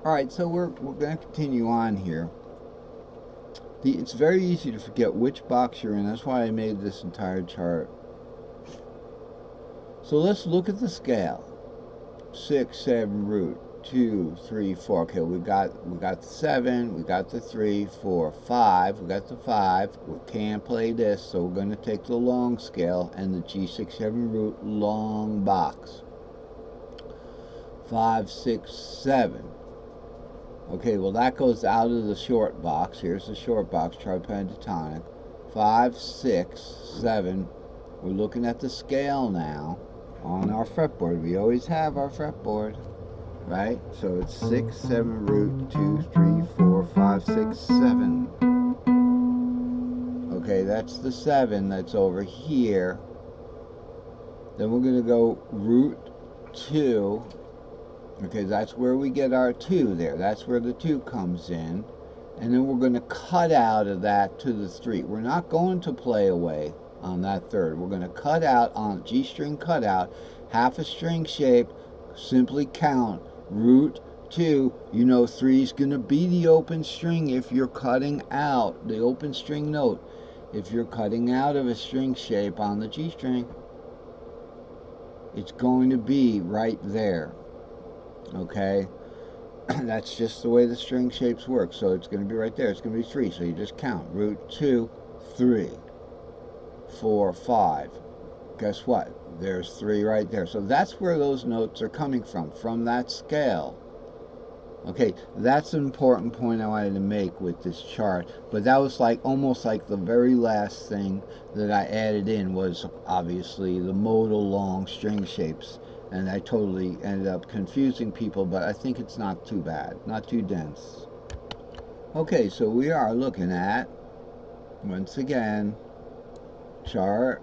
Alright, so we're going to continue on here. It's very easy to forget which box you're in. That's why I made this entire chart. So let's look at the scale. 6, 7, root, 2, 3, 4. Okay, we got the 7, we got the 3, 4, 5, we got the 5. We can't play this, so we're going to take the long scale and the G6, 7 root long box. 5, 6, 7. Okay, well that goes out of the short box. Here's the short box, chord pentatonic. 5, 6, 7. We're looking at the scale now on our fretboard. We always have our fretboard, right? So it's 6, 7 root, 2, 3, 4, 5, 6, 7. Okay, that's the 7 that's over here. Then we're going to go root 2. Okay, that's where we get our 2 there. That's where the 2 comes in. And then we're going to cut out of that to the 3. We're not going to play away on that third. We're going to cut out on G string cutout, half a string shape, simply count root 2. You know 3 is going to be the open string if you're cutting out the open string note. If you're cutting out of a string shape on the G string, it's going to be right there. Okay, that's just the way the string shapes work. So it's going to be right there. It's going to be 3. So you just count root 2, 3, 4, 5. Guess what? There's 3 right there. So that's where those notes are coming from that scale. Okay, that's an important point I wanted to make with this chart. But that was like almost like the very last thing that I added in was obviously the modal long string shapes. And I totally ended up confusing people, but I think it's not too bad, not too dense. Okay, so we are looking at, once again, chart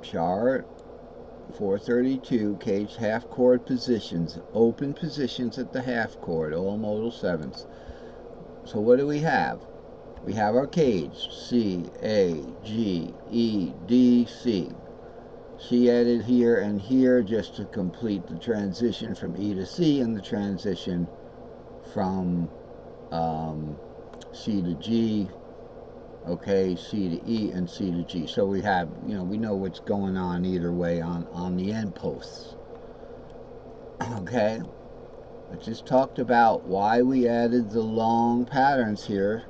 432, cage half chord positions, open positions at the half chord, all modal 7ths. So what do we have? We have our cage, C, A, G, E, D, C. C added here and here just to complete the transition from E to C and the transition from C to G, okay, C to E and C to G. So we have, we know what's going on either way on the end posts. Okay, I just talked about why we added the long patterns here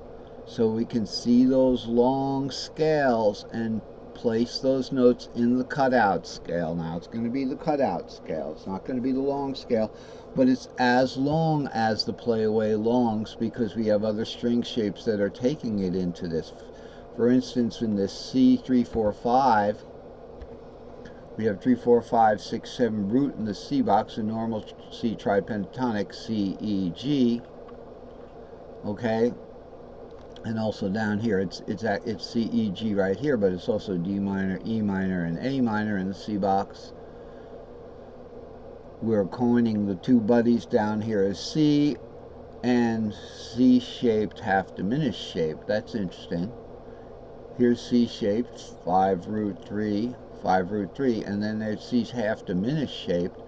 so we can see those long scales and place those notes in the cutout scale. Now it's going to be the cutout scale. It's not going to be the long scale, but it's as long as the playaway longs because we have other string shapes that are taking it into this. For instance, in this C345, we have 3, 4, 5, 6, 7 root in the C box, a normal C tripentatonic, C, E, G. Okay, and also down here it's C, E, G right here, but it's also D minor, E minor, and A minor in the C box. We're coining the two buddies down here as C and C-shaped half diminished shape. That's interesting. Here's C-shaped, 5 root 3, 5 root 3, and then there's C half diminished shaped.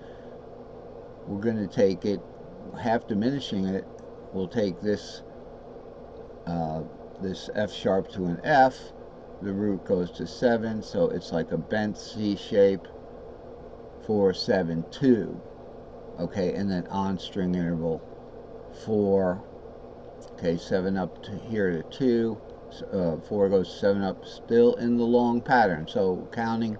We're going to take it, half diminishing it, we'll take this this F sharp to an F, the root goes to 7, so it's like a bent C shape, 4, 7, 2. Okay, and then on string interval 4, okay, 7 up to here to 2, 4 goes 7 up, still in the long pattern. So counting,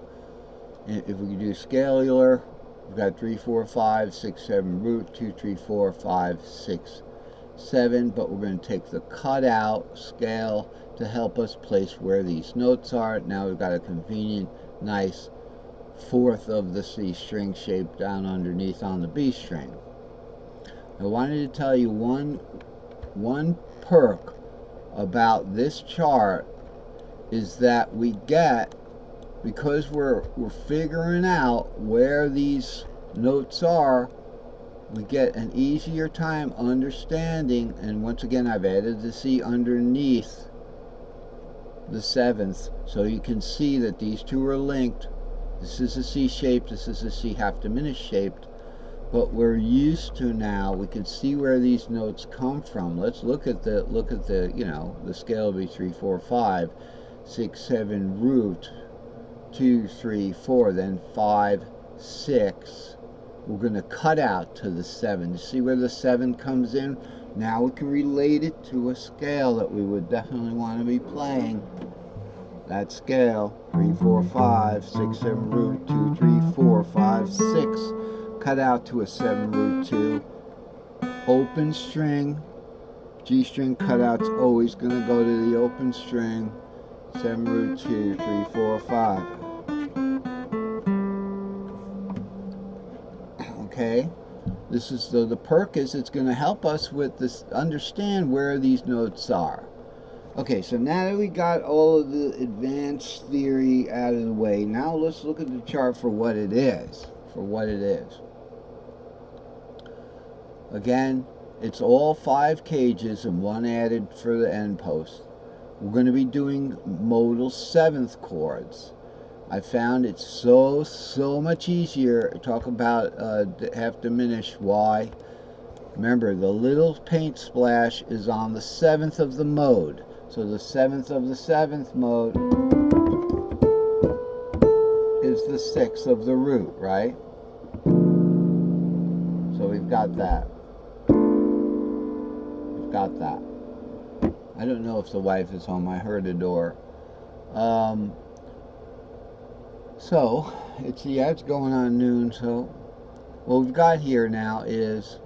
if we do scalular, we've got 3, 4, 5, 6, 7 root, 2, 3, 4, 5, 6, 7, but we're going to take the cutout scale to help us place where these notes are. Now we've got a convenient, nice fourth of the C string shape down underneath on the B string. I wanted to tell you one perk about this chart is that we get, because we're figuring out where these notes are, we get an easier time understanding. And once again, I've added the C underneath the 7th, so you can see that these two are linked. This is a C shaped, this is a C half diminished shaped, but we're used to now. We can see where these notes come from. Let's look at the you know, the scale will be 3, 4, 5, 6, 7 root 2, 3, 4, then 5, 6. We're going to cut out to the 7. See where the 7 comes in? Now we can relate it to a scale that we would definitely want to be playing. That scale, 3, 4, 5, 6, 7 root 2, 3, 4, 5, 6. Cut out to a 7 root 2. Open string. G string cutout's always going to go to the open string. 7 root 2, 3, 4, 5. Okay, this is the perk is it's going to help us with this, understand where these notes are. Okay, so now that we got all of the advanced theory out of the way, now let's look at the chart for what it is. Again, it's all 5 cages and 1 added for the end post. We're going to be doing modal 7th chords. I found it's so much easier. Talk about half diminished. Why? Remember, the little paint splash is on the 7th of the mode. So the 7th of the 7th mode is the 6th of the root, right? So we've got that. I don't know if the wife is home. I heard a door. So it's going on noon. So what we've got here now is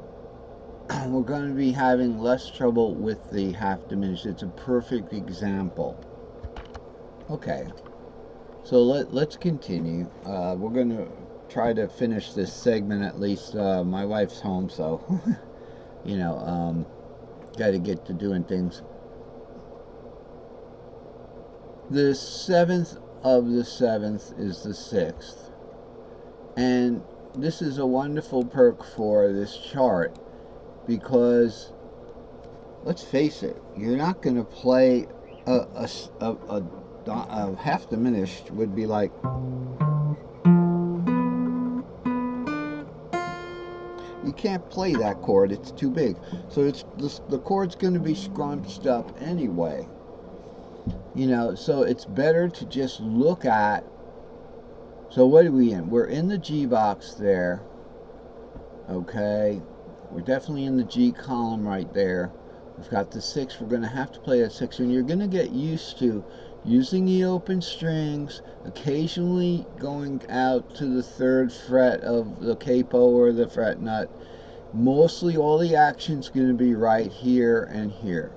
we're going to be having less trouble with the half diminished. It's a perfect example. Okay, so let's continue. We're going to try to finish this segment at least. My wife's home, so you know, got to get to doing things. The 7th of the 7th is the 6th, and this is a wonderful perk for this chart because let's face it, you're not going to play a half diminished would be like, you can't play that chord, it's too big. So the chord's going to be scrunched up anyway. You know, so it's better to just look at, so what are we in? We're in the G box there. Okay, we're definitely in the G column right there. We've got the 6. We're going to have to play that 6, and you're going to get used to using the open strings, occasionally going out to the 3rd fret of the capo or the fret nut. Mostly all the action's going to be right here and here.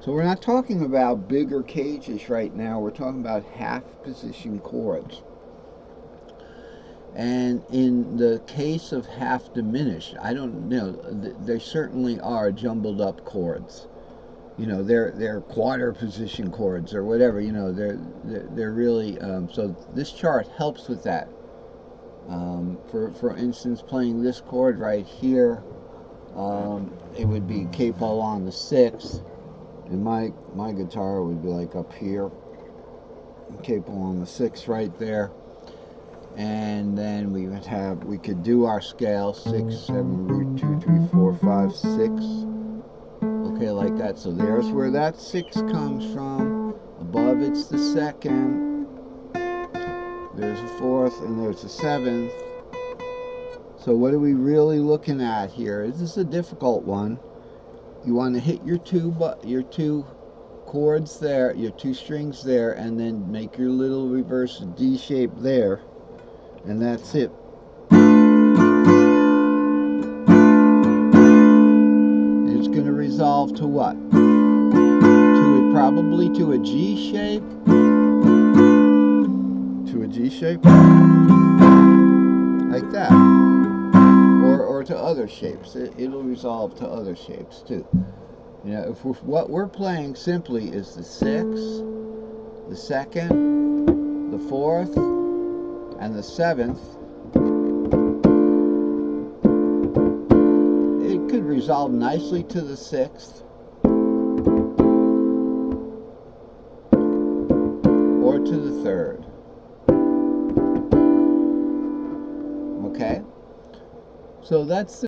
So we're not talking about bigger cages right now. We're talking about half position chords. And in the case of half diminished, I don't know, there certainly are jumbled up chords. You know, they're quarter position chords or whatever. You know, they're really so this chart helps with that. For instance, playing this chord right here, it would be capo on the 6th, and my guitar would be like up here, capo on the 6th right there. And then we could do our scale 6, 7 root 2, 3, 4, 5, 6. Okay, like that. So there's where that 6 comes from. Above it's the 2nd. There's a 4th, and there's a 7th. So what are we really looking at here? This is a difficult one. You want to hit your two chords there, your 2 strings there, and then make your little reverse D shape there. And that's it. And it's going to resolve to what? Probably to a G shape. To a G shape. Like that. Or to other shapes. It'll resolve to other shapes too. You know, what we're playing simply is the 6th, the 2nd, the 4th, and the 7th. It could resolve nicely to the 6th or to the 3rd. Okay? So that's